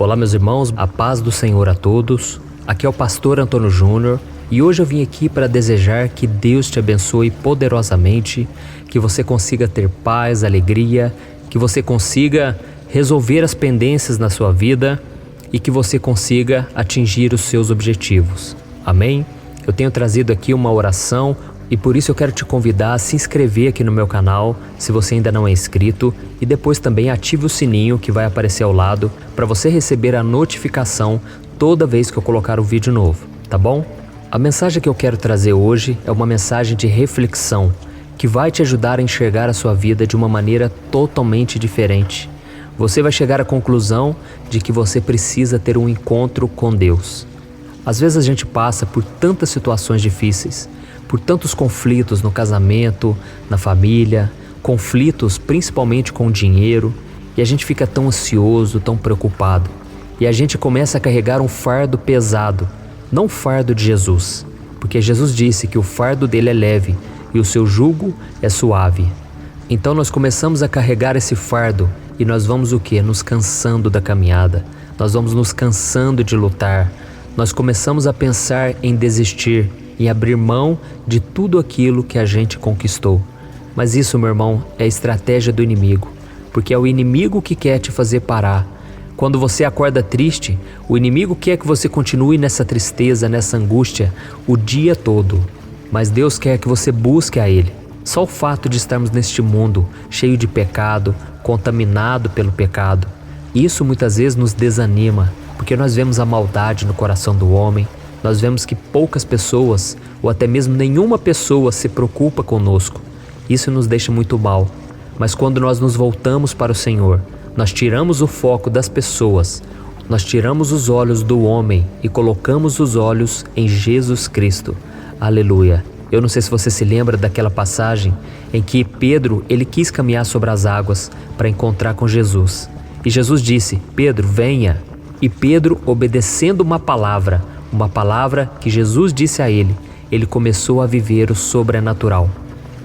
Olá meus irmãos, a paz do Senhor a todos. Aqui é o pastor Antônio Júnior e hoje eu vim aqui para desejar que Deus te abençoe poderosamente, que você consiga ter paz, alegria, que você consiga resolver as pendências na sua vida e que você consiga atingir os seus objetivos. Amém? Eu tenho trazido aqui uma oração e por isso eu quero te convidar a se inscrever aqui no meu canal, se você ainda não é inscrito, e depois também ative o sininho que vai aparecer ao lado para você receber a notificação toda vez que eu colocar o vídeo novo, tá bom? A mensagem que eu quero trazer hoje é uma mensagem de reflexão que vai te ajudar a enxergar a sua vida de uma maneira totalmente diferente. Você vai chegar à conclusão de que você precisa ter um encontro com Deus. Às vezes a gente passa por tantas situações difíceis, por tantos conflitos no casamento, na família, conflitos principalmente com o dinheiro, e a gente fica tão ansioso, tão preocupado. E a gente começa a carregar um fardo pesado, não o fardo de Jesus, porque Jesus disse que o fardo dele é leve e o seu jugo é suave. Então nós começamos a carregar esse fardo e nós vamos o quê? Nos cansando da caminhada, nós vamos nos cansando de lutar, nós começamos a pensar em desistir, em abrir mão de tudo aquilo que a gente conquistou. Mas isso, meu irmão, é estratégia do inimigo, porque é o inimigo que quer te fazer parar. Quando você acorda triste, o inimigo quer que você continue nessa tristeza, nessa angústia, o dia todo. Mas Deus quer que você busque a Ele. Só o fato de estarmos neste mundo cheio de pecado, contaminado pelo pecado, isso muitas vezes nos desanima, porque nós vemos a maldade no coração do homem. Nós vemos que poucas pessoas, ou até mesmo nenhuma pessoa, se preocupa conosco. Isso nos deixa muito mal. Mas quando nós nos voltamos para o Senhor, nós tiramos o foco das pessoas, nós tiramos os olhos do homem e colocamos os olhos em Jesus Cristo. Aleluia! Eu não sei se você se lembra daquela passagem em que Pedro, ele quis caminhar sobre as águas para encontrar com Jesus. E Jesus disse: Pedro, venha. E Pedro, obedecendo uma palavra que Jesus disse a ele, ele começou a viver o sobrenatural.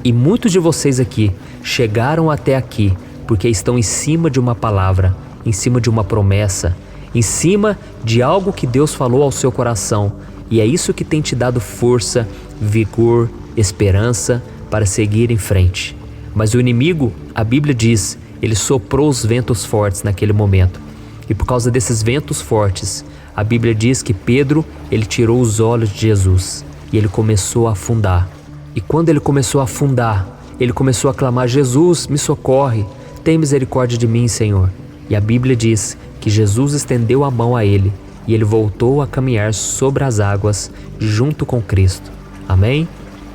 E muitos de vocês aqui chegaram até aqui porque estão em cima de uma palavra, em cima de uma promessa, em cima de algo que Deus falou ao seu coração. E é isso que tem te dado força, vigor, esperança para seguir em frente. Mas o inimigo, a Bíblia diz, ele soprou os ventos fortes naquele momento. E por causa desses ventos fortes, a Bíblia diz que Pedro, ele tirou os olhos de Jesus e ele começou a afundar. E quando ele começou a afundar, ele começou a clamar: Jesus, me socorre, tem misericórdia de mim, Senhor. E a Bíblia diz que Jesus estendeu a mão a ele e ele voltou a caminhar sobre as águas junto com Cristo. Amém?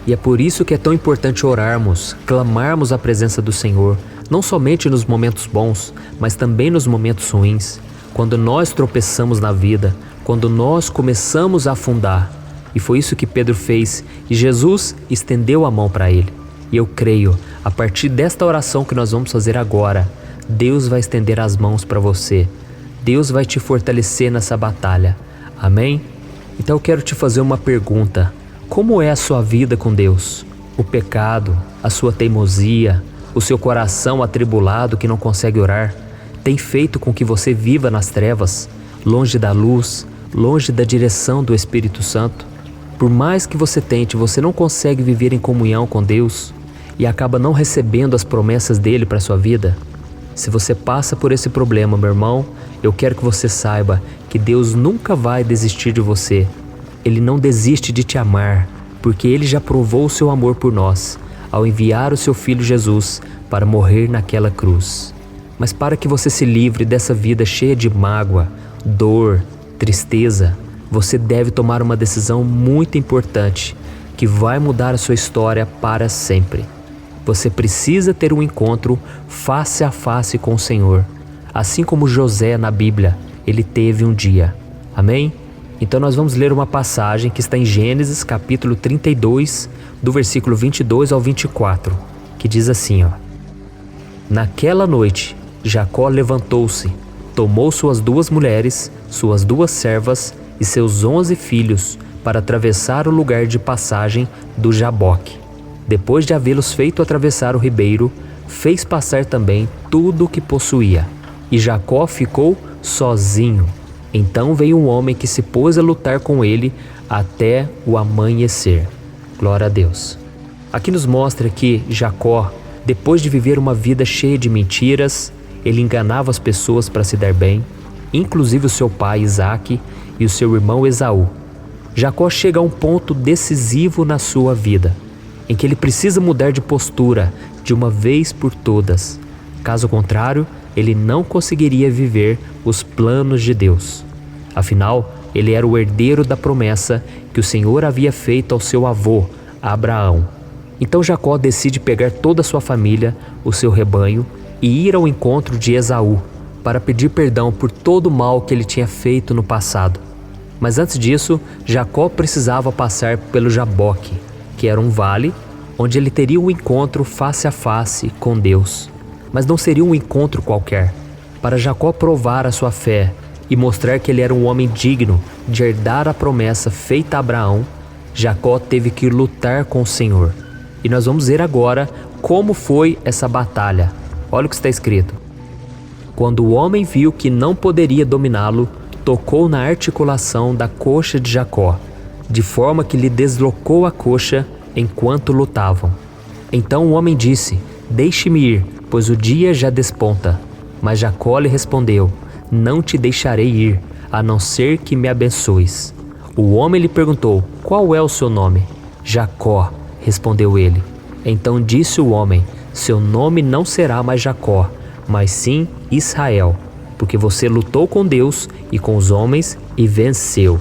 E é por isso que é tão importante orarmos, clamarmos a presença do Senhor, não somente nos momentos bons, mas também nos momentos ruins. Quando nós tropeçamos na vida, quando nós começamos a afundar. E foi isso que Pedro fez, e Jesus estendeu a mão para ele. E eu creio, a partir desta oração que nós vamos fazer agora, Deus vai estender as mãos para você. Deus vai te fortalecer nessa batalha. Amém? Então eu quero te fazer uma pergunta. Como é a sua vida com Deus? O pecado, a sua teimosia, o seu coração atribulado que não consegue orar, tem feito com que você viva nas trevas, longe da luz, longe da direção do Espírito Santo? Por mais que você tente, você não consegue viver em comunhão com Deus e acaba não recebendo as promessas dele para a sua vida? Se você passa por esse problema, meu irmão, eu quero que você saiba que Deus nunca vai desistir de você. Ele não desiste de te amar, porque Ele já provou o seu amor por nós, ao enviar o seu Filho Jesus para morrer naquela cruz. Mas para que você se livre dessa vida cheia de mágoa, dor, tristeza, você deve tomar uma decisão muito importante que vai mudar a sua história para sempre. Você precisa ter um encontro face a face com o Senhor, assim como José na Bíblia, ele teve um dia. Amém? Então nós vamos ler uma passagem que está em Gênesis capítulo 32, do versículo 22 ao 24, que diz assim, Naquela noite, Jacó levantou-se, tomou suas 2 mulheres, suas 2 servas e seus 11 filhos para atravessar o lugar de passagem do Jaboque. Depois de havê-los feito atravessar o ribeiro, fez passar também tudo o que possuía. E Jacó ficou sozinho. Então veio um homem que se pôs a lutar com ele até o amanhecer. Glória a Deus. Aqui nos mostra que Jacó, depois de viver uma vida cheia de mentiras, ele enganava as pessoas para se dar bem, inclusive o seu pai Isaque e o seu irmão Esaú. Jacó chega a um ponto decisivo na sua vida, em que ele precisa mudar de postura de uma vez por todas. Caso contrário, ele não conseguiria viver os planos de Deus. Afinal, ele era o herdeiro da promessa que o Senhor havia feito ao seu avô, Abraão. Então Jacó decide pegar toda a sua família, o seu rebanho, e ir ao encontro de Esaú, para pedir perdão por todo o mal que ele tinha feito no passado. Mas antes disso, Jacó precisava passar pelo Jaboque, que era um vale, onde ele teria um encontro face a face com Deus. Mas não seria um encontro qualquer. Para Jacó provar a sua fé e mostrar que ele era um homem digno de herdar a promessa feita a Abraão, Jacó teve que lutar com o Senhor. E nós vamos ver agora como foi essa batalha. Olha o que está escrito. Quando o homem viu que não poderia dominá-lo, tocou na articulação da coxa de Jacó, de forma que lhe deslocou a coxa enquanto lutavam. Então o homem disse: "Deixe-me ir, pois o dia já desponta." Mas Jacó lhe respondeu: "Não te deixarei ir, a não ser que me abençoes." O homem lhe perguntou: "Qual é o seu nome?" "Jacó", respondeu ele. Então disse o homem: "Seu nome não será mais Jacó, mas sim Israel, porque você lutou com Deus e com os homens e venceu."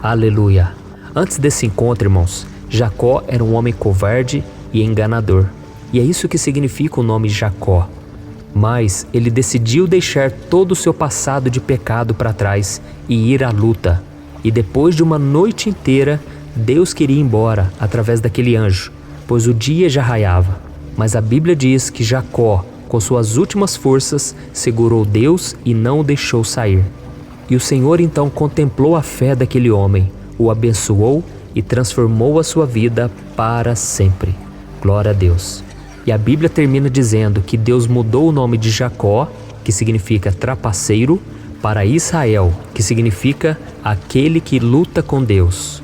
Aleluia! Antes desse encontro, irmãos, Jacó era um homem covarde e enganador. E é isso que significa o nome Jacó. Mas ele decidiu deixar todo o seu passado de pecado para trás e ir à luta. E depois de uma noite inteira, Deus queria ir embora através daquele anjo, pois o dia já raiava. Mas a Bíblia diz que Jacó, com suas últimas forças, segurou Deus e não o deixou sair. E o Senhor então contemplou a fé daquele homem, o abençoou e transformou a sua vida para sempre. Glória a Deus. E a Bíblia termina dizendo que Deus mudou o nome de Jacó, que significa trapaceiro, para Israel, que significa aquele que luta com Deus.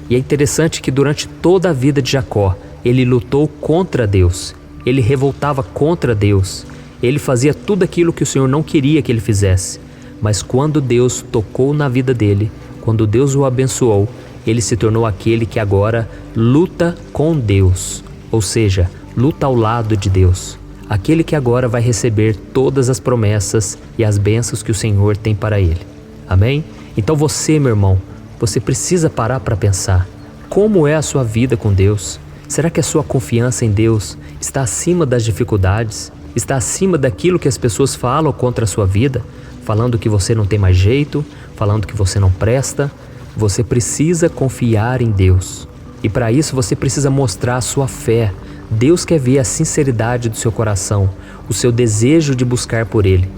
E é interessante que durante toda a vida de Jacó, ele lutou contra Deus. Ele revoltava contra Deus. Ele fazia tudo aquilo que o Senhor não queria que ele fizesse. Mas quando Deus tocou na vida dele, quando Deus o abençoou, ele se tornou aquele que agora luta com Deus. Ou seja, luta ao lado de Deus. Aquele que agora vai receber todas as promessas e as bênçãos que o Senhor tem para ele. Amém? Então você, meu irmão, você precisa parar para pensar. Como é a sua vida com Deus? Será que a sua confiança em Deus está acima das dificuldades? Está acima daquilo que as pessoas falam contra a sua vida? Falando que você não tem mais jeito, falando que você não presta? Você precisa confiar em Deus. E para isso você precisa mostrar a sua fé. Deus quer ver a sinceridade do seu coração, o seu desejo de buscar por Ele.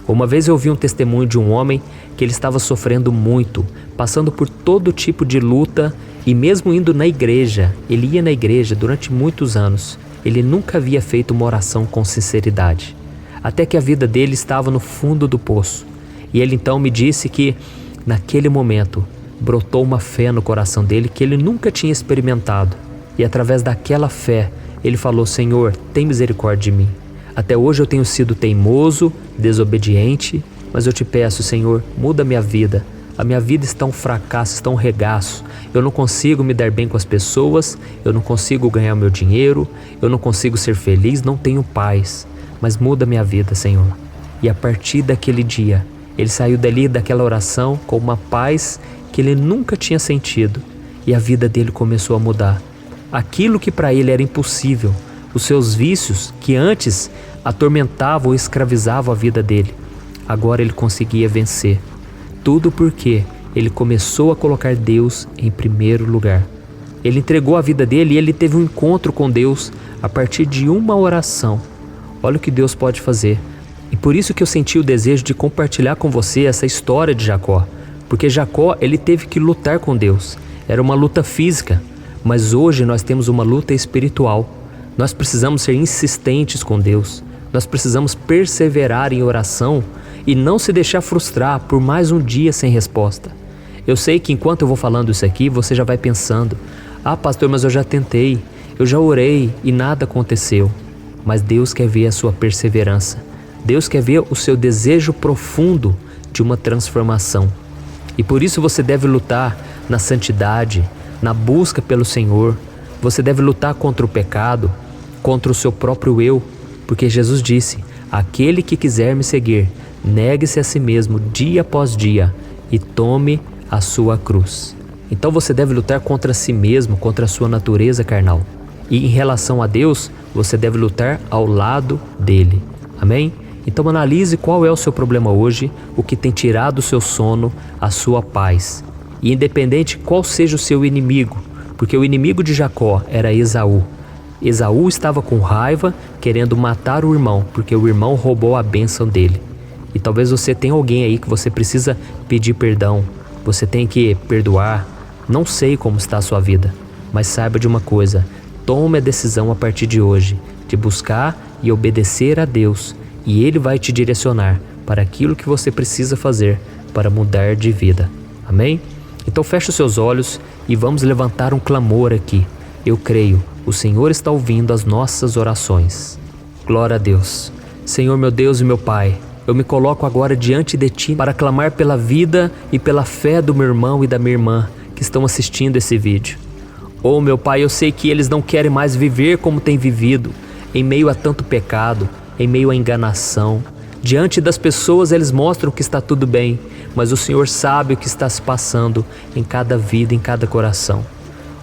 Uma vez eu ouvi um testemunho de um homem que ele estava sofrendo muito, passando por todo tipo de luta e mesmo indo na igreja, ele ia na igreja durante muitos anos, ele nunca havia feito uma oração com sinceridade, até que a vida dele estava no fundo do poço. E ele então me disse que naquele momento brotou uma fé no coração dele que ele nunca tinha experimentado. E através daquela fé, ele falou: "Senhor, tem misericórdia de mim. Até hoje eu tenho sido teimoso, desobediente, mas eu te peço, Senhor, muda a minha vida. A minha vida está um fracasso, está um regaço. Eu não consigo me dar bem com as pessoas, eu não consigo ganhar meu dinheiro, eu não consigo ser feliz, não tenho paz. Mas muda a minha vida, Senhor." E a partir daquele dia, ele saiu dali daquela oração com uma paz que ele nunca tinha sentido. E a vida dele começou a mudar. Aquilo que para ele era impossível, os seus vícios que antes atormentavam ou escravizavam a vida dele, agora ele conseguia vencer. Tudo porque ele começou a colocar Deus em primeiro lugar. Ele entregou a vida dele e ele teve um encontro com Deus a partir de uma oração. Olha o que Deus pode fazer. E por isso que eu senti o desejo de compartilhar com você essa história de Jacó. Porque Jacó, ele teve que lutar com Deus. Era uma luta física. Mas hoje nós temos uma luta espiritual. Nós precisamos ser insistentes com Deus. Nós precisamos perseverar em oração e não se deixar frustrar por mais um dia sem resposta. Eu sei que enquanto eu vou falando isso aqui, você já vai pensando: ah, pastor, mas eu já tentei, eu já orei e nada aconteceu. Mas Deus quer ver a sua perseverança. Deus quer ver o seu desejo profundo de uma transformação. E por isso você deve lutar na santidade, na busca pelo Senhor. Você deve lutar contra o pecado, contra o seu próprio eu, porque Jesus disse: aquele que quiser me seguir, negue-se a si mesmo dia após dia e tome a sua cruz. Então você deve lutar contra si mesmo, contra a sua natureza carnal. E em relação a Deus, você deve lutar ao lado dele. Amém? Então analise qual é o seu problema hoje, o que tem tirado o seu sono, a sua paz. E independente qual seja o seu inimigo, porque o inimigo de Jacó era Esaú. Esaú estava com raiva, querendo matar o irmão, porque o irmão roubou a bênção dele. E talvez você tenha alguém aí que você precisa pedir perdão, você tem que perdoar. Não sei como está a sua vida, mas saiba de uma coisa: tome a decisão a partir de hoje de buscar e obedecer a Deus, e Ele vai te direcionar para aquilo que você precisa fazer para mudar de vida. Amém? Então feche os seus olhos e vamos levantar um clamor aqui. Eu creio, o Senhor está ouvindo as nossas orações. Glória a Deus. Senhor, meu Deus e meu Pai, eu me coloco agora diante de Ti para clamar pela vida e pela fé do meu irmão e da minha irmã que estão assistindo esse vídeo. Oh, meu Pai, eu sei que eles não querem mais viver como têm vivido, em meio a tanto pecado, em meio à enganação. Diante das pessoas eles mostram que está tudo bem, mas o Senhor sabe o que está se passando em cada vida, em cada coração.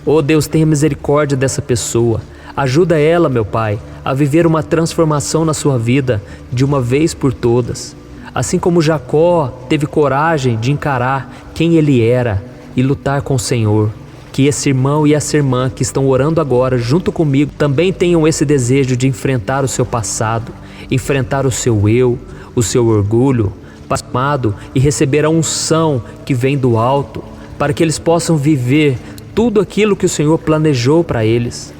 Oh Deus, tenha misericórdia dessa pessoa. Ajuda ela, meu Pai, a viver uma transformação na sua vida de uma vez por todas. Assim como Jacó teve coragem de encarar quem ele era e lutar com o Senhor. Que esse irmão e essa irmã que estão orando agora junto comigo também tenham esse desejo de enfrentar o seu passado, enfrentar o seu eu, o seu orgulho, pasmado, e receber a unção que vem do alto, para que eles possam viver tudo aquilo que o Senhor planejou para eles.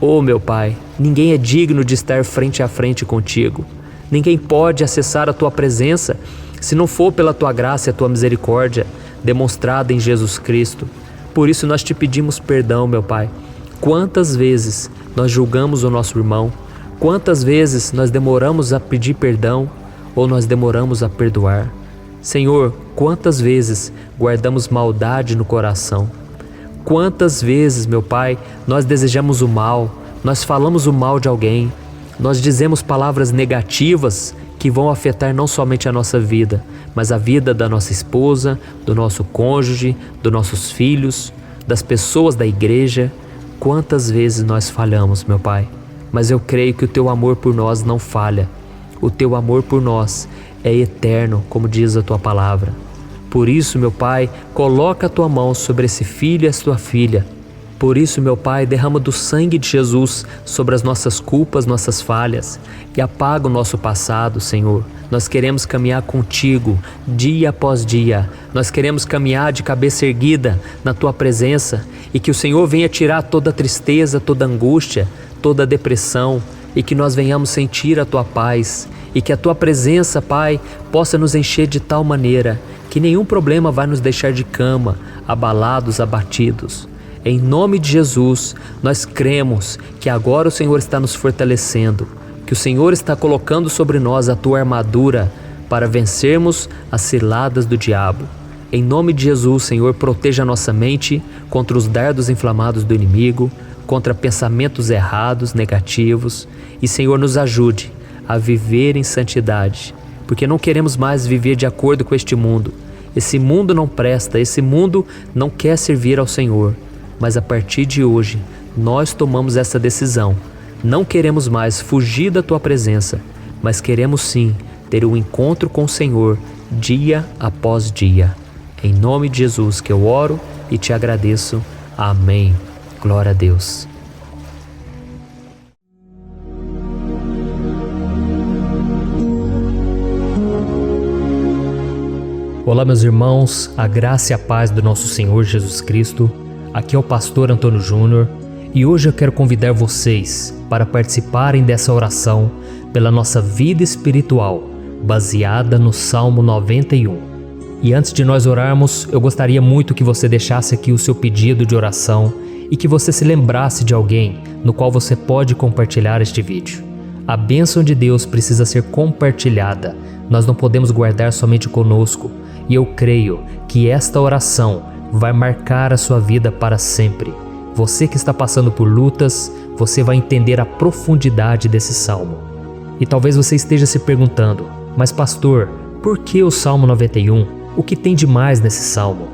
Oh, meu Pai, ninguém é digno de estar frente a frente contigo. Ninguém pode acessar a Tua presença se não for pela Tua graça e a Tua misericórdia demonstrada em Jesus Cristo. Por isso nós te pedimos perdão, meu Pai. Quantas vezes nós julgamos o nosso irmão? Quantas vezes nós demoramos a pedir perdão ou nós demoramos a perdoar? Senhor, quantas vezes guardamos maldade no coração? Quantas vezes, meu Pai, nós desejamos o mal, nós falamos o mal de alguém, nós dizemos palavras negativas que vão afetar não somente a nossa vida, mas a vida da nossa esposa, do nosso cônjuge, dos nossos filhos, das pessoas da igreja. Quantas vezes nós falhamos, meu Pai? Mas eu creio que o Teu amor por nós não falha. O Teu amor por nós é eterno, como diz a Tua palavra. Por isso, meu Pai, coloca a Tua mão sobre esse filho e a Tua filha. Por isso, meu Pai, derrama do sangue de Jesus sobre as nossas culpas, nossas falhas, e apaga o nosso passado, Senhor. Nós queremos caminhar contigo dia após dia. Nós queremos caminhar de cabeça erguida na Tua presença, e que o Senhor venha tirar toda a tristeza, toda a angústia, toda a depressão, e que nós venhamos sentir a Tua paz, e que a Tua presença, Pai, possa nos encher de tal maneira que nenhum problema vai nos deixar de cama, abalados, abatidos. Em nome de Jesus, nós cremos que agora o Senhor está nos fortalecendo, que o Senhor está colocando sobre nós a Tua armadura para vencermos as ciladas do diabo. Em nome de Jesus, Senhor, proteja a nossa mente contra os dardos inflamados do inimigo, contra pensamentos errados, negativos, e, Senhor, nos ajude a viver em santidade, porque não queremos mais viver de acordo com este mundo. Esse mundo não presta, esse mundo não quer servir ao Senhor. Mas a partir de hoje, nós tomamos essa decisão. Não queremos mais fugir da Tua presença, mas queremos sim ter um encontro com o Senhor dia após dia. Em nome de Jesus que eu oro e te agradeço. Amém. Glória a Deus. Olá, meus irmãos, a graça e a paz do nosso Senhor Jesus Cristo. Aqui é o pastor Antônio Júnior e hoje eu quero convidar vocês para participarem dessa oração pela nossa vida espiritual, baseada no Salmo 91. E antes de nós orarmos, eu gostaria muito que você deixasse aqui o seu pedido de oração e que você se lembrasse de alguém no qual você pode compartilhar este vídeo. A bênção de Deus precisa ser compartilhada, nós não podemos guardar somente conosco, e eu creio que esta oração vai marcar a sua vida para sempre. Você que está passando por lutas, você vai entender a profundidade desse salmo. E talvez você esteja se perguntando, mas pastor, por que o Salmo 91? O que tem de mais nesse salmo?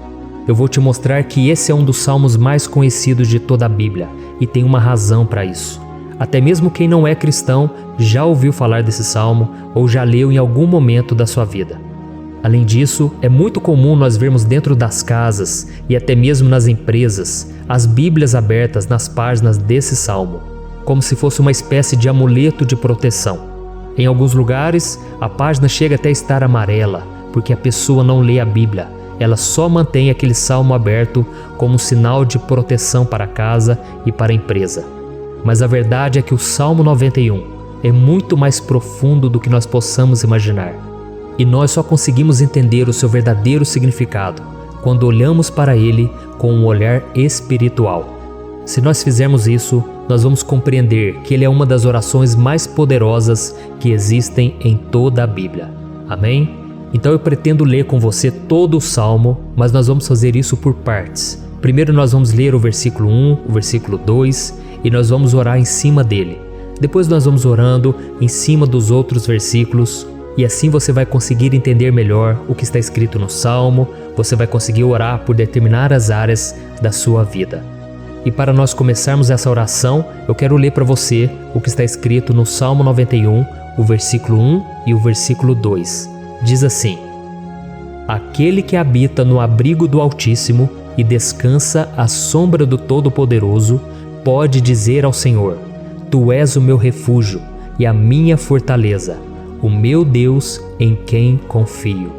Eu vou te mostrar que esse é um dos salmos mais conhecidos de toda a Bíblia, e tem uma razão para isso. Até mesmo quem não é cristão já ouviu falar desse salmo ou já leu em algum momento da sua vida. Além disso, é muito comum nós vermos dentro das casas e até mesmo nas empresas as Bíblias abertas nas páginas desse salmo, como se fosse uma espécie de amuleto de proteção. Em alguns lugares, a página chega até a estar amarela, porque a pessoa não lê a Bíblia, ela só mantém aquele salmo aberto como um sinal de proteção para a casa e para a empresa. Mas a verdade é que o Salmo 91 é muito mais profundo do que nós possamos imaginar. E nós só conseguimos entender o seu verdadeiro significado quando olhamos para ele com um olhar espiritual. Se nós fizermos isso, nós vamos compreender que ele é uma das orações mais poderosas que existem em toda a Bíblia. Amém? Então eu pretendo ler com você todo o Salmo, mas nós vamos fazer isso por partes. Primeiro nós vamos ler o versículo 1, o versículo 2 e nós vamos orar em cima dele. Depois nós vamos orando em cima dos outros versículos. E assim você vai conseguir entender melhor o que está escrito no Salmo, você vai conseguir orar por determinadas áreas da sua vida. E para nós começarmos essa oração, eu quero ler para você o que está escrito no Salmo 91, o versículo 1 e o versículo 2. Diz assim: Aquele que habita no abrigo do Altíssimo e descansa à sombra do Todo-Poderoso, pode dizer ao Senhor: Tu és o meu refúgio e a minha fortaleza, o meu Deus em quem confio.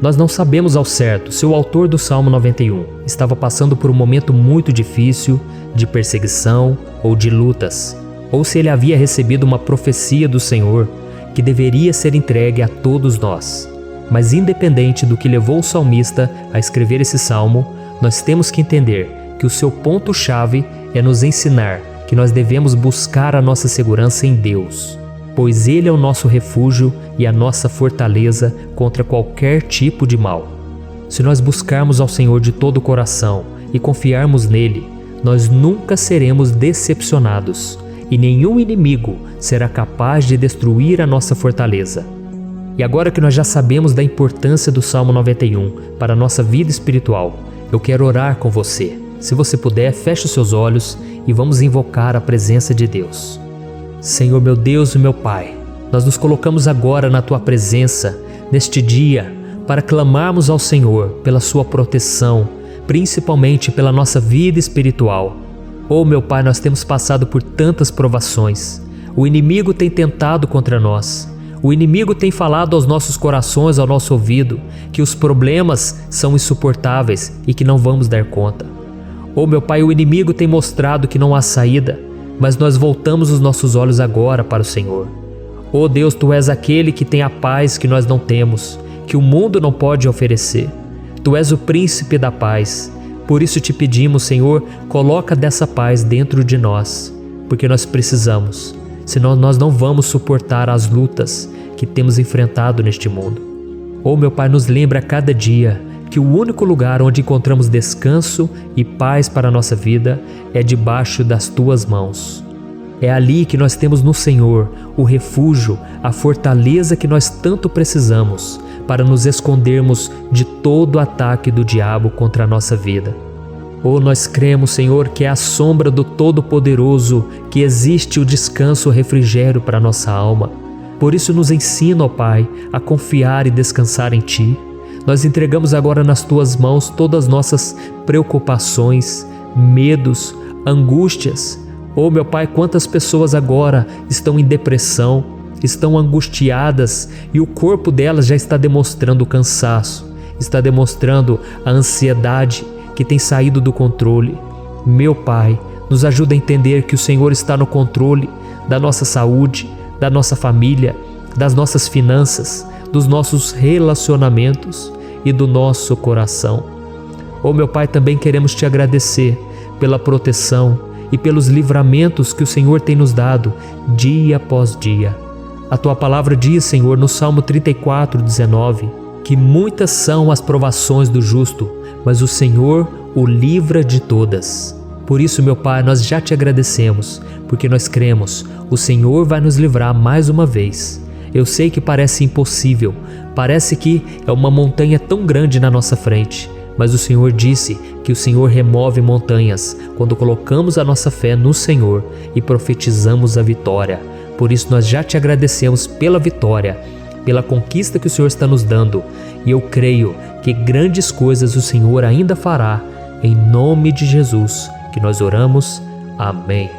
Nós não sabemos ao certo se o autor do Salmo 91 estava passando por um momento muito difícil, de perseguição ou de lutas, ou se ele havia recebido uma profecia do Senhor que deveria ser entregue a todos nós. Mas independente do que levou o salmista a escrever esse salmo, nós temos que entender que o seu ponto-chave é nos ensinar que nós devemos buscar a nossa segurança em Deus, pois Ele é o nosso refúgio e a nossa fortaleza contra qualquer tipo de mal. Se nós buscarmos ao Senhor de todo o coração e confiarmos nele, nós nunca seremos decepcionados e nenhum inimigo será capaz de destruir a nossa fortaleza. E agora que nós já sabemos da importância do Salmo 91 para a nossa vida espiritual, eu quero orar com você. Se você puder, feche os seus olhos e vamos invocar a presença de Deus. Senhor meu Deus e meu Pai, nós nos colocamos agora na Tua presença, neste dia, para clamarmos ao Senhor pela Sua proteção, principalmente pela nossa vida espiritual. Oh meu Pai, nós temos passado por tantas provações. O inimigo tem tentado contra nós. O inimigo tem falado aos nossos corações, ao nosso ouvido, que os problemas são insuportáveis e que não vamos dar conta. Oh meu Pai, o inimigo tem mostrado que não há saída, mas nós voltamos os nossos olhos agora para o Senhor. Oh Deus, Tu és aquele que tem a paz que nós não temos, que o mundo não pode oferecer. Tu és o príncipe da paz. Por isso te pedimos, Senhor, coloca dessa paz dentro de nós, porque nós precisamos, senão nós não vamos suportar as lutas que temos enfrentado neste mundo. Oh meu Pai, nos lembra a cada dia que o único lugar onde encontramos descanso e paz para a nossa vida é debaixo das Tuas mãos. É ali que nós temos no Senhor o refúgio, a fortaleza que nós tanto precisamos para nos escondermos de todo o ataque do diabo contra a nossa vida. Oh, nós cremos, Senhor, que é à sombra do Todo-Poderoso que existe o descanso, o refrigério para a nossa alma. Por isso nos ensina, ó Pai, a confiar e descansar em Ti. Nós entregamos agora nas Tuas mãos todas as nossas preocupações, medos, angústias. Oh meu Pai, quantas pessoas agora estão em depressão, estão angustiadas e o corpo delas já está demonstrando o cansaço, está demonstrando a ansiedade que tem saído do controle. Meu Pai, nos ajuda a entender que o Senhor está no controle da nossa saúde, da nossa família das nossas finanças, dos nossos relacionamentos e do nosso coração. Oh, meu Pai, também queremos Te agradecer pela proteção e pelos livramentos que o Senhor tem nos dado dia após dia. A Tua palavra diz, Senhor, no Salmo 34:19, que muitas são as provações do justo, mas o Senhor o livra de todas. Por isso, meu Pai, nós já Te agradecemos, porque nós cremos, o Senhor vai nos livrar mais uma vez. Eu sei que parece impossível, parece que é uma montanha tão grande na nossa frente, mas o Senhor disse que o Senhor remove montanhas quando colocamos a nossa fé no Senhor e profetizamos a vitória. Por isso nós já Te agradecemos pela vitória, pela conquista que o Senhor está nos dando, e eu creio que grandes coisas o Senhor ainda fará, em nome de Jesus que nós oramos. Amém.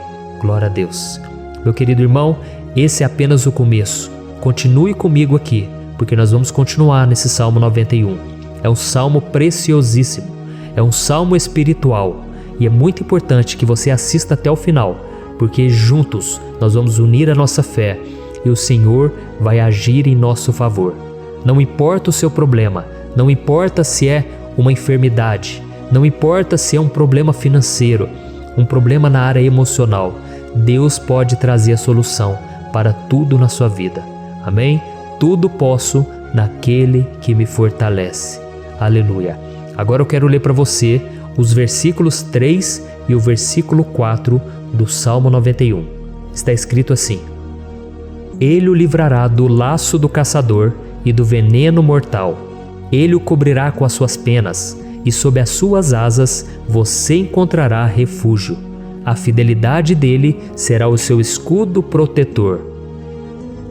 Glória a Deus. Meu querido irmão, esse é apenas o começo. Continue comigo aqui, porque nós vamos continuar nesse Salmo 91. É um salmo preciosíssimo, é um salmo espiritual, e é muito importante que você assista até o final, porque juntos nós vamos unir a nossa fé e o Senhor vai agir em nosso favor. Não importa o seu problema, não importa se é uma enfermidade, não importa se é um problema financeiro, um problema na área emocional, Deus pode trazer a solução para tudo na sua vida. Amém? Tudo posso naquele que me fortalece. Aleluia. Agora eu quero ler para você os versículos 3 e o versículo 4 do Salmo 91. Está escrito assim: Ele o livrará do laço do caçador e do veneno mortal. Ele o cobrirá com as suas penas, e sob as suas asas você encontrará refúgio. A fidelidade dele será o seu escudo protetor.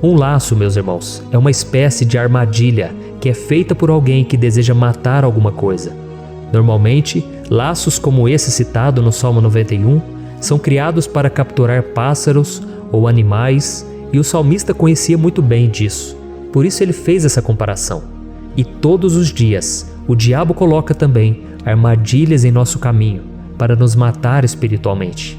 Um laço, meus irmãos, é uma espécie de armadilha que é feita por alguém que deseja matar alguma coisa. Normalmente, laços como esse citado no Salmo 91 são criados para capturar pássaros ou animais, e o salmista conhecia muito bem disso. Por isso ele fez essa comparação. E todos os dias, o diabo coloca também armadilhas em nosso caminho para nos matar espiritualmente.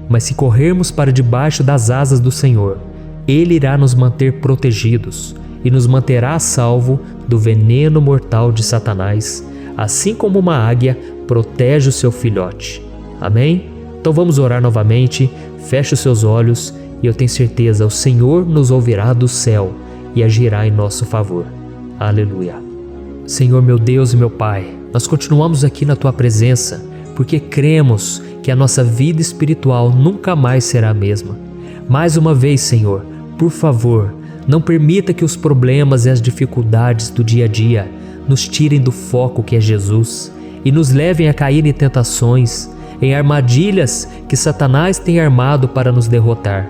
Mas se corrermos para debaixo das asas do Senhor, Ele irá nos manter protegidos e nos manterá a salvo do veneno mortal de Satanás, assim como uma águia protege o seu filhote. Amém? Então vamos orar novamente, feche os seus olhos e eu tenho certeza, o Senhor nos ouvirá do céu e agirá em nosso favor. Aleluia. Senhor, meu Deus e meu Pai, nós continuamos aqui na Tua presença porque cremos que a nossa vida espiritual nunca mais será a mesma. Mais uma vez, Senhor, por favor, não permita que os problemas e as dificuldades do dia a dia nos tirem do foco que é Jesus e nos levem a cair em tentações, em armadilhas que Satanás tem armado para nos derrotar.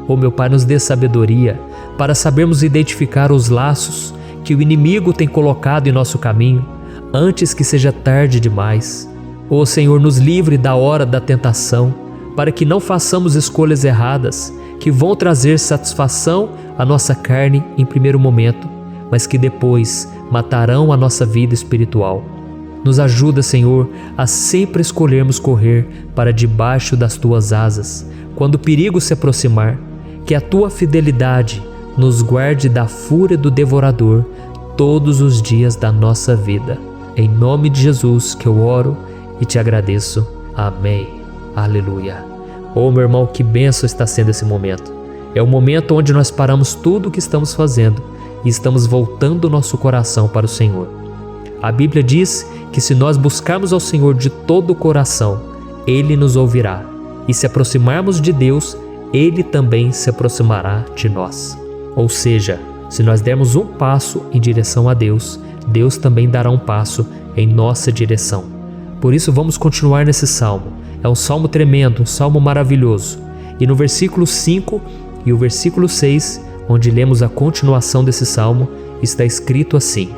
Oh, meu Pai, nos dê sabedoria para sabermos identificar os laços que o inimigo tem colocado em nosso caminho antes que seja tarde demais. Oh, Senhor, nos livre da hora da tentação, para que não façamos escolhas erradas que vão trazer satisfação à nossa carne em primeiro momento, mas que depois matarão a nossa vida espiritual. Nos ajuda, Senhor, a sempre escolhermos correr para debaixo das Tuas asas, quando o perigo se aproximar, que a Tua fidelidade nos guarde da fúria do devorador todos os dias da nossa vida. Em nome de Jesus que eu oro e Te agradeço. Amém. Aleluia. Oh, meu irmão, que bênção está sendo esse momento. É o momento onde nós paramos tudo o que estamos fazendo e estamos voltando o nosso coração para o Senhor. A Bíblia diz que se nós buscarmos ao Senhor de todo o coração, Ele nos ouvirá. E se aproximarmos de Deus, Ele também se aproximará de nós. Ou seja, se nós dermos um passo em direção a Deus, Deus também dará um passo em nossa direção. Por isso vamos continuar nesse salmo. É um salmo tremendo, um salmo maravilhoso. E no versículo 5 e o versículo 6, onde lemos a continuação desse salmo, está escrito assim: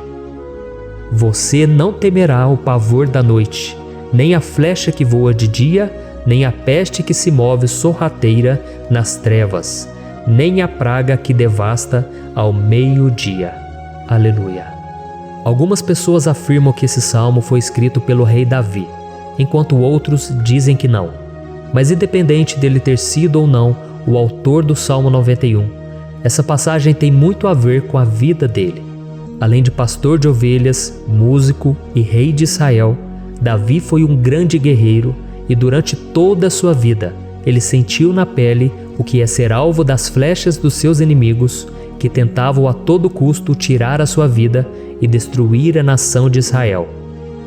Você não temerá o pavor da noite, nem a flecha que voa de dia, nem a peste que se move sorrateira nas trevas, nem a praga que devasta ao meio-dia. Aleluia. Algumas pessoas afirmam que esse salmo foi escrito pelo rei Davi, enquanto outros dizem que não. Mas independente dele ter sido ou não o autor do Salmo 91, Essa passagem tem muito a ver com a vida dele. Além de pastor de ovelhas, músico e rei de Israel, Davi foi um grande guerreiro e durante toda a sua vida ele sentiu na pele o que é ser alvo das flechas dos seus inimigos que tentavam a todo custo tirar a sua vida e destruir a nação de Israel.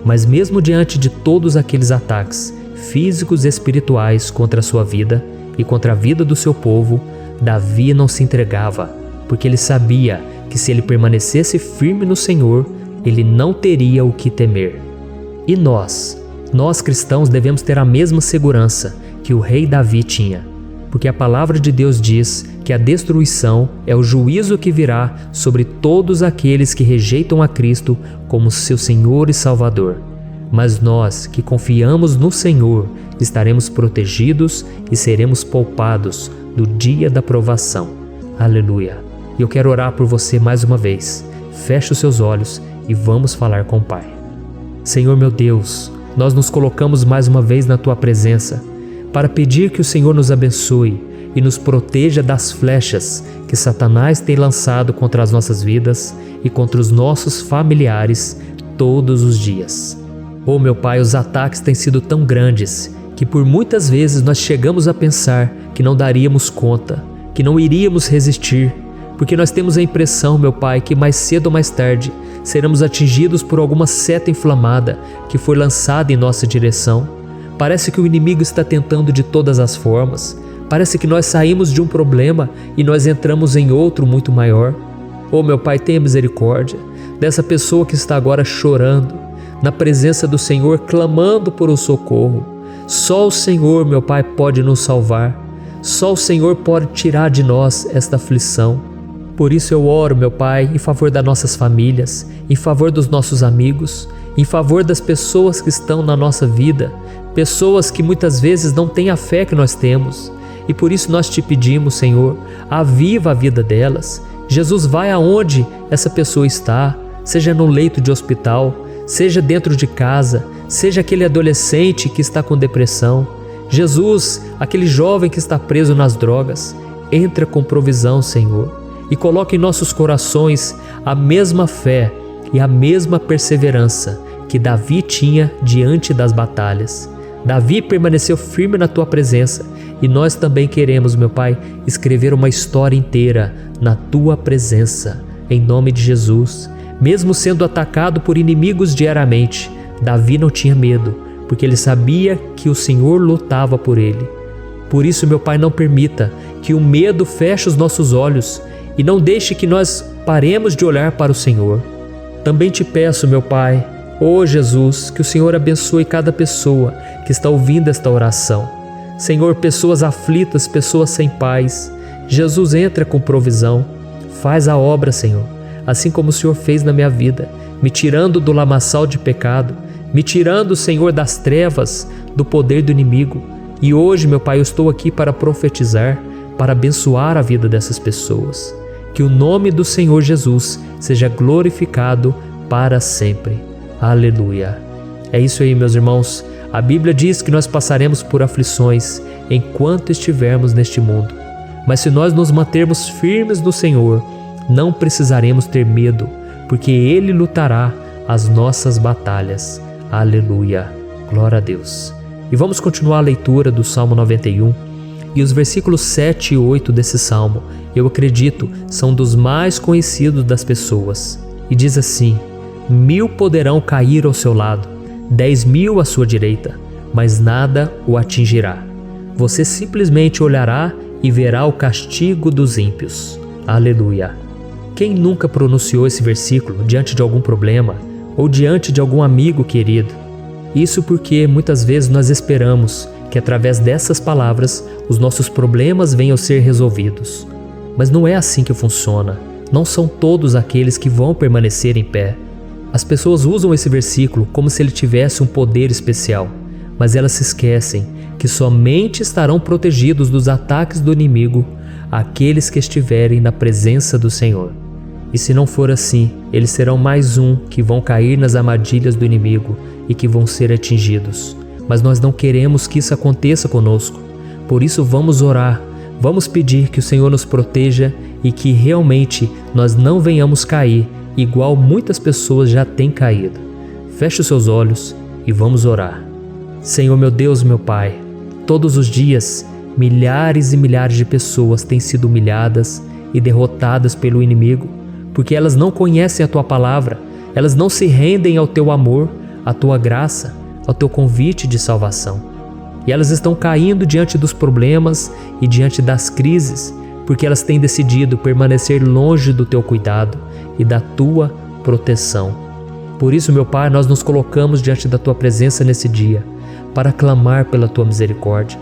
Mas mesmo diante de todos aqueles ataques físicos e espirituais contra a sua vida e contra a vida do seu povo, Davi não se entregava, porque ele sabia que se ele permanecesse firme no Senhor, ele não teria o que temer. E nós cristãos devemos ter a mesma segurança que o rei Davi tinha, porque a palavra de Deus diz que a destruição é o juízo que virá sobre todos aqueles que rejeitam a Cristo como seu Senhor e Salvador. Mas nós que confiamos no Senhor estaremos protegidos e seremos poupados do dia da provação. Aleluia! E eu quero orar por você mais uma vez. Feche os seus olhos e vamos falar com o Pai. Senhor meu Deus, nós nos colocamos mais uma vez na Tua presença para pedir que o Senhor nos abençoe e nos proteja das flechas que Satanás tem lançado contra as nossas vidas e contra os nossos familiares todos os dias. Oh meu Pai, os ataques têm sido tão grandes que por muitas vezes nós chegamos a pensar que não daríamos conta, que não iríamos resistir, porque nós temos a impressão, meu Pai, que mais cedo ou mais tarde seremos atingidos por alguma seta inflamada que foi lançada em nossa direção. Parece que o inimigo está tentando de todas as formas. Parece que nós saímos de um problema e nós entramos em outro muito maior. Oh meu Pai, tenha misericórdia dessa pessoa que está agora chorando, na presença do Senhor, clamando por um socorro. Só o Senhor, meu Pai, pode nos salvar. Só o Senhor pode tirar de nós esta aflição. Por isso eu oro, meu Pai, em favor das nossas famílias, em favor dos nossos amigos, em favor das pessoas que estão na nossa vida, pessoas que muitas vezes não têm a fé que nós temos. E por isso nós te pedimos, Senhor, aviva a vida delas. Jesus, vai aonde essa pessoa está, seja no leito de hospital, seja dentro de casa, seja aquele adolescente que está com depressão. Jesus, aquele jovem que está preso nas drogas, entra com provisão, Senhor, e coloca em nossos corações a mesma fé e a mesma perseverança que Davi tinha diante das batalhas. Davi permaneceu firme na Tua presença e nós também queremos, meu Pai, escrever uma história inteira na Tua presença, em nome de Jesus. Mesmo sendo atacado por inimigos diariamente, Davi não tinha medo, porque ele sabia que o Senhor lutava por ele. Por isso, meu Pai, não permita que o medo feche os nossos olhos e não deixe que nós paremos de olhar para o Senhor. Também te peço, meu Pai, ó Jesus, que o Senhor abençoe cada pessoa que está ouvindo esta oração. Senhor, pessoas aflitas, pessoas sem paz. Jesus, entra com provisão. Faz a obra, Senhor, assim como o Senhor fez na minha vida, me tirando do lamaçal de pecado, me tirando, Senhor, das trevas, do poder do inimigo. E hoje, meu Pai, eu estou aqui para profetizar, para abençoar a vida dessas pessoas. Que o nome do Senhor Jesus seja glorificado para sempre. Aleluia. É isso aí, meus irmãos. A Bíblia diz que nós passaremos por aflições enquanto estivermos neste mundo. Mas se nós nos mantermos firmes no Senhor, não precisaremos ter medo, porque Ele lutará as nossas batalhas. Aleluia. Glória a Deus. E vamos continuar a leitura do Salmo 91. E os versículos 7 e 8 desse salmo, eu acredito, são dos mais conhecidos das pessoas. E diz assim: 1000 poderão cair ao seu lado, 10.000 à sua direita, mas nada o atingirá. Você simplesmente olhará e verá o castigo dos ímpios. Aleluia. Quem nunca pronunciou esse versículo diante de algum problema ou diante de algum amigo querido? Isso porque muitas vezes nós esperamos que através dessas palavras os nossos problemas venham a ser resolvidos. Mas não é assim que funciona. Não são todos aqueles que vão permanecer em pé. As pessoas usam esse versículo como se ele tivesse um poder especial, mas elas se esquecem que somente estarão protegidos dos ataques do inimigo aqueles que estiverem na presença do Senhor. E se não for assim, eles serão mais um que vão cair nas armadilhas do inimigo e que vão ser atingidos. Mas nós não queremos que isso aconteça conosco. Por isso vamos orar, Vamos pedir que o Senhor nos proteja e que realmente nós não venhamos cair igual muitas pessoas já têm caído. Feche os seus olhos e vamos orar. Senhor meu Deus, meu Pai, todos os dias milhares e milhares de pessoas têm sido humilhadas e derrotadas pelo inimigo, porque elas não conhecem a Tua palavra, elas não se rendem ao Teu amor, à Tua graça, ao Teu convite de salvação. E elas estão caindo diante dos problemas e diante das crises, porque elas têm decidido permanecer longe do Teu cuidado e da Tua proteção. Por isso, meu Pai, nós nos colocamos diante da Tua presença nesse dia, para clamar pela Tua misericórdia.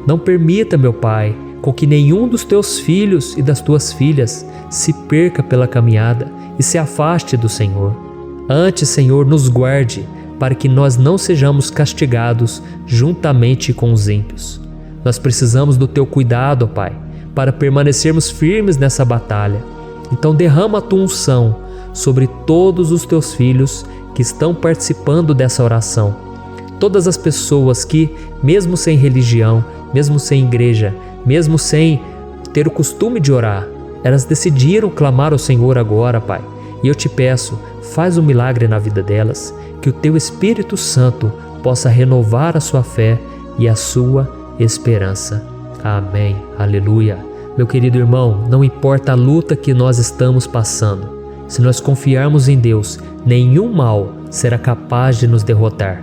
Não permita, meu Pai, com que nenhum dos Teus filhos e das Tuas filhas se perca pela caminhada e se afaste do Senhor. Antes, Senhor, nos guarde, para que nós não sejamos castigados juntamente com os ímpios. Nós precisamos do Teu cuidado, ó Pai, para permanecermos firmes nessa batalha. Então derrama a Tua unção sobre todos os Teus filhos que estão participando dessa oração. Todas as pessoas que, mesmo sem religião, mesmo sem igreja, mesmo sem ter o costume de orar, elas decidiram clamar ao Senhor agora, Pai. E eu te peço, faz um milagre na vida delas, que o Teu Espírito Santo possa renovar a sua fé e a sua esperança. Amém. Aleluia. Meu querido irmão, não importa a luta que nós estamos passando, se nós confiarmos em Deus, nenhum mal será capaz de nos derrotar.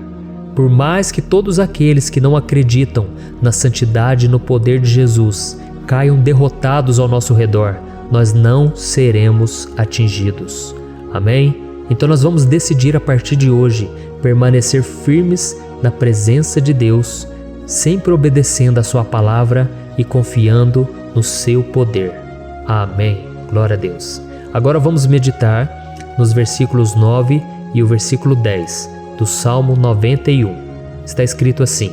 Por mais que todos aqueles que não acreditam na santidade e no poder de Jesus caiam derrotados ao nosso redor, nós não seremos atingidos. Amém? Então nós vamos decidir a partir de hoje permanecer firmes na presença de Deus, sempre obedecendo a Sua palavra e confiando no Seu poder. Amém. Glória a Deus. Agora vamos meditar nos versículos 9 e o versículo 10 do Salmo 91. Está escrito assim: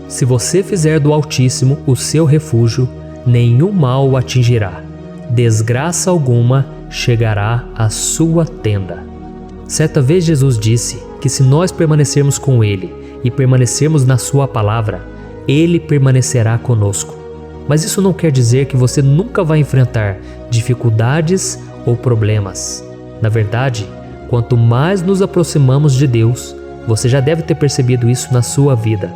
Se você fizer do Altíssimo o seu refúgio, nenhum mal o atingirá, desgraça alguma chegará à sua tenda. Certa vez Jesus disse que se nós permanecermos com Ele e permanecermos na Sua palavra, Ele permanecerá conosco. Mas isso não quer dizer que você nunca vai enfrentar dificuldades ou problemas. Na verdade, quanto mais nos aproximamos de Deus, você já deve ter percebido isso na sua vida,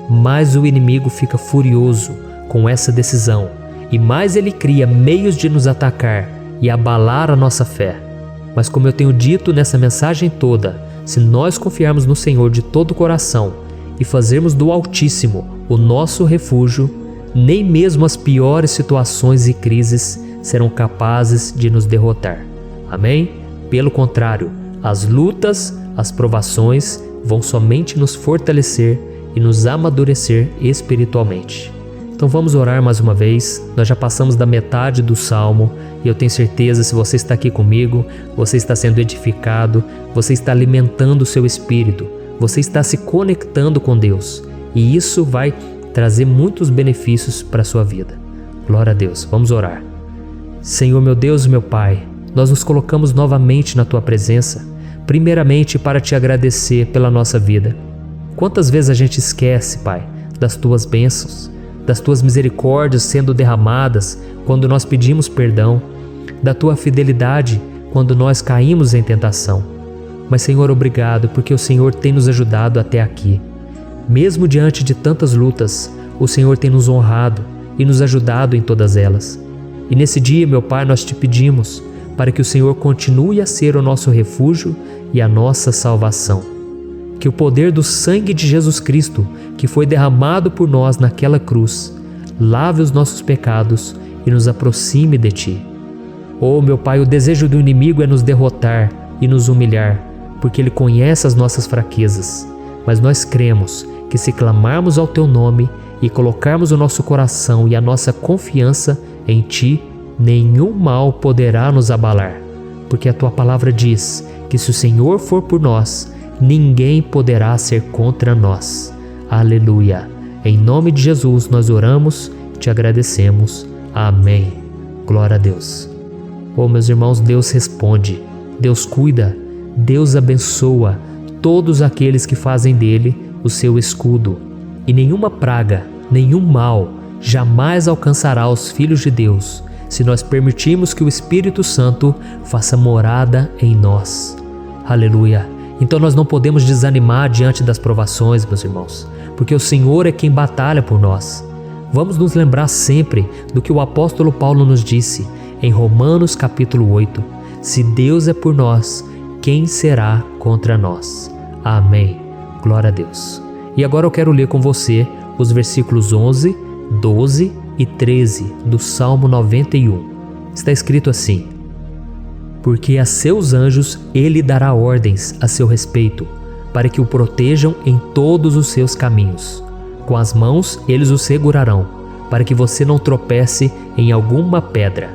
mais o inimigo fica furioso com essa decisão e mais ele cria meios de nos atacar e abalar a nossa fé. Mas como eu tenho dito nessa mensagem toda, se nós confiarmos no Senhor de todo o coração e fazermos do Altíssimo o nosso refúgio, nem mesmo as piores situações e crises serão capazes de nos derrotar. Amém? Pelo contrário, as lutas, as provações vão somente nos fortalecer e nos amadurecer espiritualmente. Então vamos orar mais uma vez. Nós já passamos da metade do Salmo e eu tenho certeza, se você está aqui comigo, você está sendo edificado, você está alimentando o seu espírito, você está se conectando com Deus e isso vai trazer muitos benefícios para a sua vida. Glória a Deus. Vamos orar. Senhor meu Deus e meu Pai, nós nos colocamos novamente na Tua presença, primeiramente para Te agradecer pela nossa vida. Quantas vezes a gente esquece, Pai, das Tuas bênçãos, das Tuas misericórdias sendo derramadas quando nós pedimos perdão, da Tua fidelidade quando nós caímos em tentação. Mas, Senhor, obrigado, porque o Senhor tem nos ajudado até aqui. Mesmo diante de tantas lutas, o Senhor tem nos honrado e nos ajudado em todas elas. E nesse dia, meu Pai, nós Te pedimos para que o Senhor continue a ser o nosso refúgio e a nossa salvação. Que o poder do sangue de Jesus Cristo, que foi derramado por nós naquela cruz, lave os nossos pecados e nos aproxime de Ti. Oh, meu Pai, o desejo do inimigo é nos derrotar e nos humilhar, porque ele conhece as nossas fraquezas. Mas nós cremos que se clamarmos ao Teu nome e colocarmos o nosso coração e a nossa confiança em Ti, nenhum mal poderá nos abalar, porque a Tua palavra diz que se o Senhor for por nós, ninguém poderá ser contra nós. Aleluia! Em nome de Jesus nós oramos e Te agradecemos. Amém. Glória a Deus. Oh, meus irmãos, Deus responde, Deus cuida, Deus abençoa todos aqueles que fazem dele o seu escudo. E nenhuma praga, nenhum mal jamais alcançará os filhos de Deus se nós permitirmos que o Espírito Santo faça morada em nós. Aleluia! Então nós não podemos desanimar diante das provações, meus irmãos, porque o Senhor é quem batalha por nós. Vamos nos lembrar sempre do que o apóstolo Paulo nos disse em Romanos capítulo 8. Se Deus é por nós, quem será contra nós? Amém. Glória a Deus. E agora eu quero ler com você os versículos 11, 12 e 13 do Salmo 91. Está escrito assim: porque a seus anjos ele dará ordens a seu respeito, para que o protejam em todos os seus caminhos. Com as mãos eles o segurarão, para que você não tropece em alguma pedra.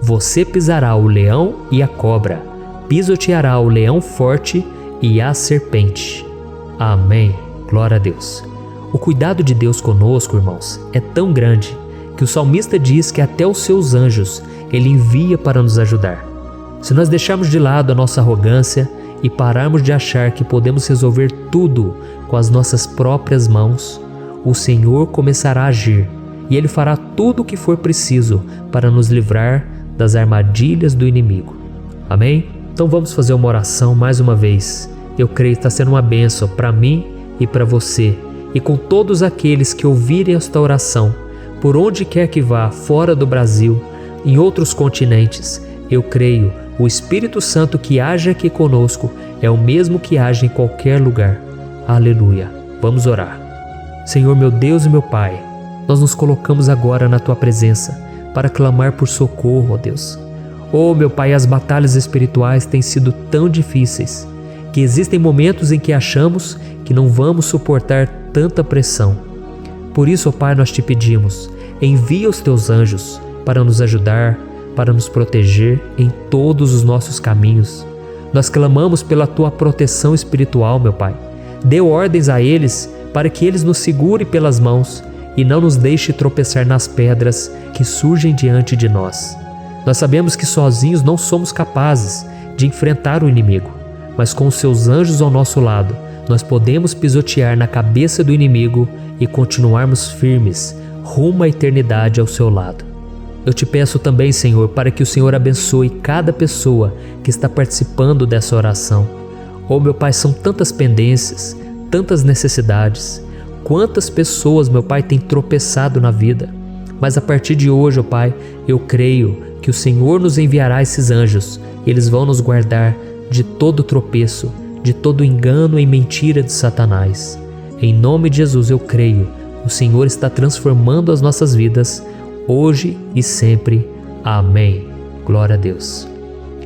Você pisará o leão e a cobra, pisoteará o leão forte e a serpente. Amém. Glória a Deus. O cuidado de Deus conosco, irmãos, é tão grande que o salmista diz que até os seus anjos ele envia para nos ajudar. Se nós deixarmos de lado a nossa arrogância e pararmos de achar que podemos resolver tudo com as nossas próprias mãos, o Senhor começará a agir e Ele fará tudo o que for preciso para nos livrar das armadilhas do inimigo. Amém? Então vamos fazer uma oração mais uma vez. Eu creio que está sendo uma bênção para mim e para você, e com todos aqueles que ouvirem esta oração, por onde quer que vá, fora do Brasil, em outros continentes. Eu creio, o Espírito Santo que age aqui conosco é o mesmo que age em qualquer lugar. Aleluia. Vamos orar. Senhor, meu Deus e meu Pai, nós nos colocamos agora na Tua presença para clamar por socorro, ó Deus. Oh, meu Pai, as batalhas espirituais têm sido tão difíceis que existem momentos em que achamos que não vamos suportar tanta pressão. Por isso, ó Pai, nós te pedimos, envia os Teus anjos para nos ajudar, para nos proteger em todos os nossos caminhos. Nós clamamos pela Tua proteção espiritual, meu Pai. Dê ordens a eles para que eles nos segurem pelas mãos e não nos deixe tropeçar nas pedras que surgem diante de nós. Nós sabemos que sozinhos não somos capazes de enfrentar o inimigo, mas com os Seus anjos ao nosso lado, nós podemos pisotear na cabeça do inimigo e continuarmos firmes rumo à eternidade ao Seu lado. Eu te peço também, Senhor, para que o Senhor abençoe cada pessoa que está participando dessa oração. Oh, meu Pai, são tantas pendências, tantas necessidades. Quantas pessoas, meu Pai, têm tropeçado na vida. Mas a partir de hoje, ó Pai, eu creio que o Senhor nos enviará esses anjos. Eles vão nos guardar de todo tropeço, de todo engano e mentira de Satanás. Em nome de Jesus eu creio, o Senhor está transformando as nossas vidas, hoje e sempre. Amém. Glória a Deus.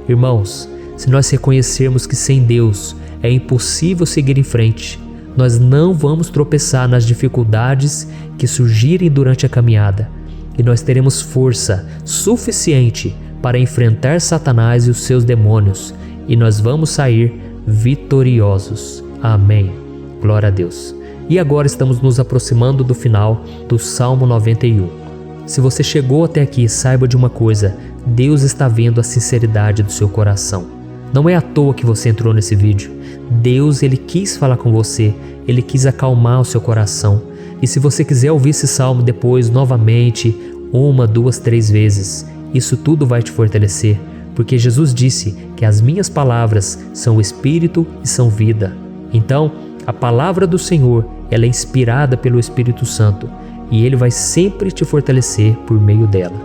Irmãos, se nós reconhecermos que sem Deus é impossível seguir em frente, nós não vamos tropeçar nas dificuldades que surgirem durante a caminhada, e nós teremos força suficiente para enfrentar Satanás e os seus demônios, e nós vamos sair vitoriosos. Amém. Glória a Deus. E agora estamos nos aproximando do final do Salmo 91. Se você chegou até aqui, saiba de uma coisa: Deus está vendo a sinceridade do seu coração. Não é à toa que você entrou nesse vídeo. Deus, Ele quis falar com você, Ele quis acalmar o seu coração. E se você quiser ouvir esse salmo depois, novamente, 1, 2, 3 vezes, isso tudo vai te fortalecer, porque Jesus disse que as minhas palavras são espírito e são vida. Então, a palavra do Senhor, ela é inspirada pelo Espírito Santo, e Ele vai sempre te fortalecer por meio dela.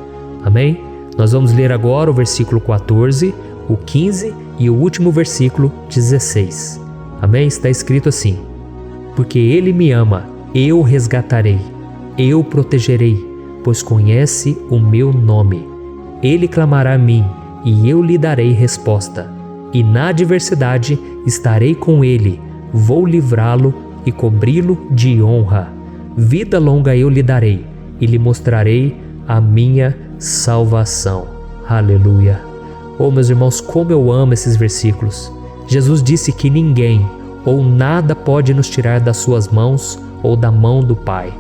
Amém? Nós vamos ler agora o versículo 14, o 15 e o último versículo 16. Amém? Está escrito assim: porque Ele me ama, eu o resgatarei, eu o protegerei, pois conhece o meu nome. Ele clamará a mim, e eu lhe darei resposta. E na adversidade estarei com ele, vou livrá-lo e cobri-lo de honra. Vida longa eu lhe darei, e lhe mostrarei a minha salvação. Aleluia. Oh, meus irmãos, como eu amo esses versículos. Jesus disse que ninguém ou nada pode nos tirar das suas mãos ou da mão do Pai.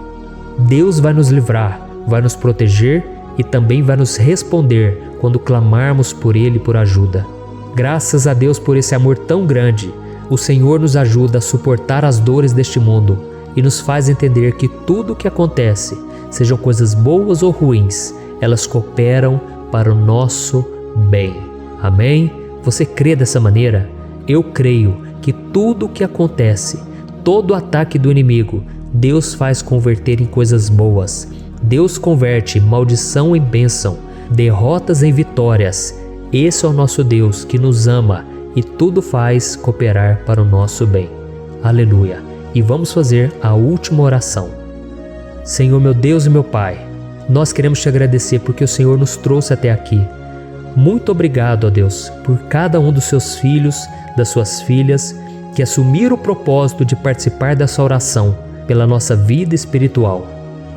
Deus vai nos livrar, vai nos proteger e também vai nos responder quando clamarmos por Ele por ajuda. Graças a Deus por esse amor tão grande, o Senhor nos ajuda a suportar as dores deste mundo e nos faz entender que tudo o que acontece sejam coisas boas ou ruins, elas cooperam para o nosso bem. Amém? Você crê dessa maneira? Eu creio que tudo o que acontece, todo ataque do inimigo, Deus faz converter em coisas boas. Deus converte maldição em bênção, derrotas em vitórias. Esse é o nosso Deus que nos ama e tudo faz cooperar para o nosso bem. Aleluia! E vamos fazer a última oração. Senhor, meu Deus e meu Pai, nós queremos te agradecer porque o Senhor nos trouxe até aqui. Muito obrigado, ó Deus, por cada um dos seus filhos, das suas filhas, que assumiram o propósito de participar dessa oração pela nossa vida espiritual.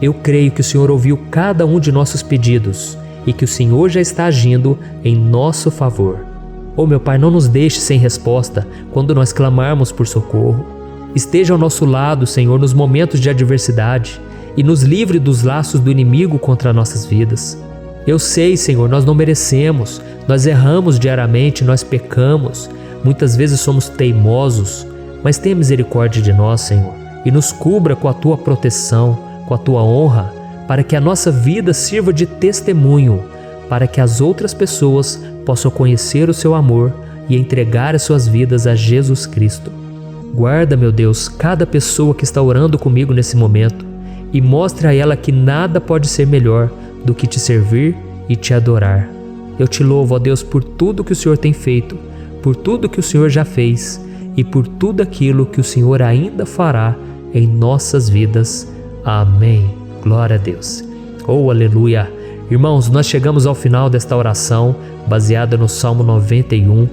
Eu creio que o Senhor ouviu cada um de nossos pedidos e que o Senhor já está agindo em nosso favor. Oh, meu Pai, não nos deixe sem resposta quando nós clamarmos por socorro. Esteja ao nosso lado, Senhor, nos momentos de adversidade e nos livre dos laços do inimigo contra nossas vidas. Eu sei, Senhor, nós não merecemos, nós erramos diariamente, nós pecamos, muitas vezes somos teimosos, mas tenha misericórdia de nós, Senhor, e nos cubra com a Tua proteção, com a Tua honra, para que a nossa vida sirva de testemunho, para que as outras pessoas possam conhecer o Seu amor e entregar as suas vidas a Jesus Cristo. Guarda, meu Deus, cada pessoa que está orando comigo nesse momento e mostre a ela que nada pode ser melhor do que te servir e te adorar. Eu te louvo, ó Deus, por tudo que o Senhor tem feito, por tudo que o Senhor já fez e por tudo aquilo que o Senhor ainda fará em nossas vidas. Amém. Glória a Deus. Oh, aleluia. Irmãos, nós chegamos ao final desta oração baseada no Salmo 91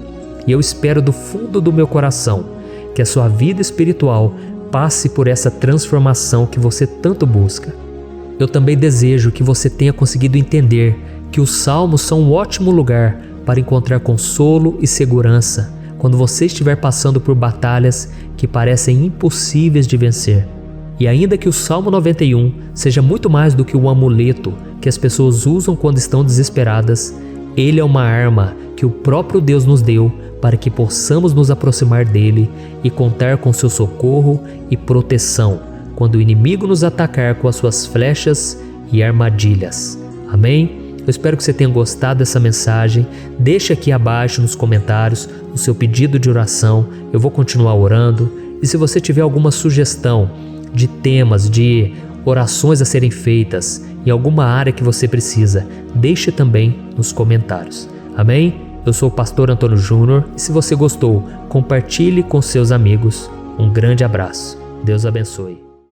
e eu espero do fundo do meu coração que a sua vida espiritual passe por essa transformação que você tanto busca. Eu também desejo que você tenha conseguido entender que os salmos são um ótimo lugar para encontrar consolo e segurança quando você estiver passando por batalhas que parecem impossíveis de vencer. E ainda que o Salmo 91 seja muito mais do que um amuleto que as pessoas usam quando estão desesperadas, ele é uma arma que o próprio Deus nos deu para que possamos nos aproximar dele e contar com seu socorro e proteção quando o inimigo nos atacar com as suas flechas e armadilhas. Amém? Eu espero que você tenha gostado dessa mensagem. Deixe aqui abaixo nos comentários o seu pedido de oração. Eu vou continuar orando. E se você tiver alguma sugestão de temas, de orações a serem feitas em alguma área que você precisa, deixe também nos comentários. Amém? Eu sou o pastor Antônio Júnior e se você gostou, compartilhe com seus amigos. Um grande abraço. Deus abençoe.